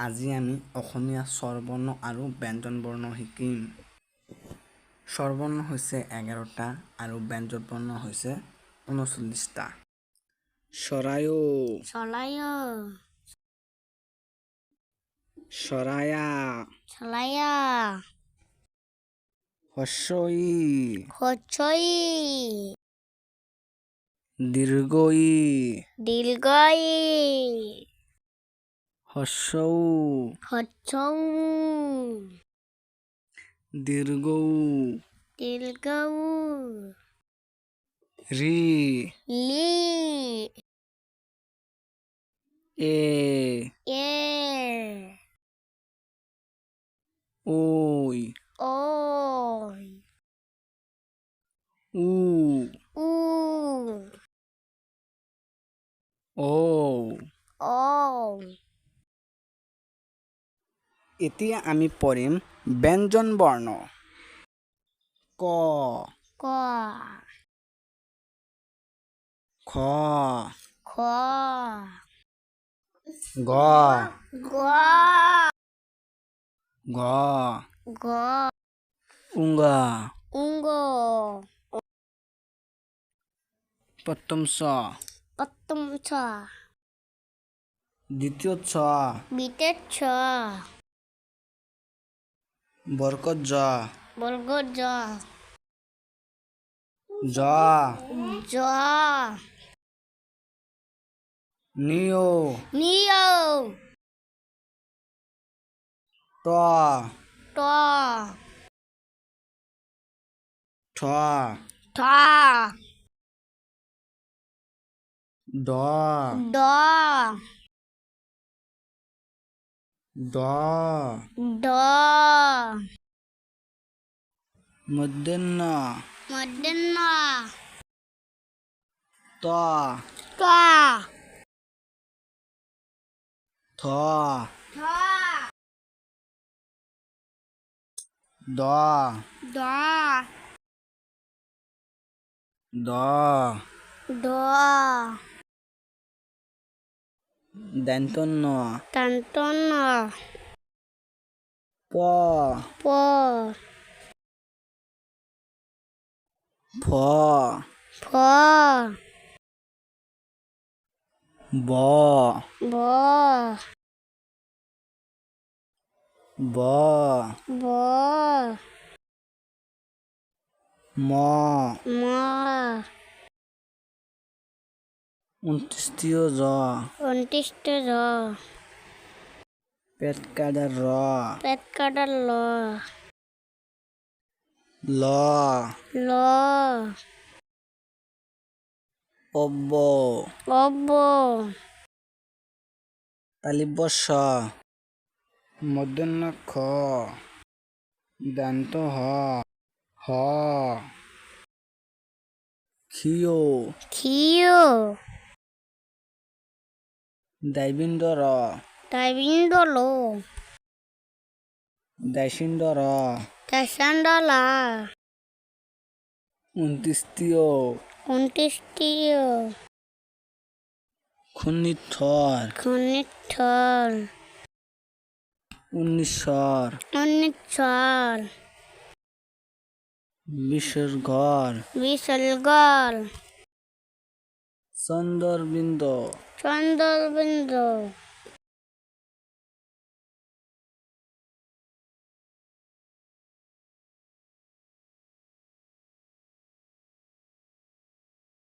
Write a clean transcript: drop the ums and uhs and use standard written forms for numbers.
আজি আমি অসমীয়া স্বৰবৰ্ণ আৰু ব্যঞ্জন বৰ্ণ শিকিম। স্বৰবৰ্ণ হৈছে 11টা আৰু ব্যঞ্জন বৰ্ণ হৈছে 39টা। চৰায়ু, চলায়ু, চৰায়া, চলায়া, হস্ৰই, হচই, দীৰ্ঘই, দীৰ্ঘই, হস্ৰৌ, হচৌ, দীৰ্ঘৌ, দীৰ্ঘৌ, ৰি, লি, এ, এ, ঐ, ওই, উ, উ, ঔ। ও। এতিয়া আমি পঢ়িম ব্যঞ্জন বৰ্ণ। ক, ক, খ, খ, গ, গ, ঘ, গ, উঙা, উঙ্গ, প্রথম ছ, প্রথম ছ, দ্বিতীয় ছ, বিটের ছ, বরকত জ, বর্গ জ, জ, জ, নিয়, নিয়, ট, ট, ঠ, ঠ, ড, ড, দ, ড, মধ্যাহ্ন, মধ্যাহ্ন, ত, ট, থ, ঠ, দ, ড, দ, ড, দন্তন্য, দন্তন্য, প, প, ফ, ফ, ব, ব, ব, ব, ম, ম, 29য় জ, 29 জ, পেট কাটার র, পেট কাটার ল, ল, ল, অব্য, অব্য, তালিব্য স, মধ্যাহ্ন খ, দান্ত হ, হ, ক্ষিয়, ক্ষিয়, দাইবিন্দ র, দাইবিন্দ ল, দাইসিন্দ র, দাসান্দ লা, 29য়, 29 খুন্নিথর, খনিথর, 19র, 19 বিসর্গর, বিসর্গর, চন্দরবিন্দ, চন্দ্রবিন্দু,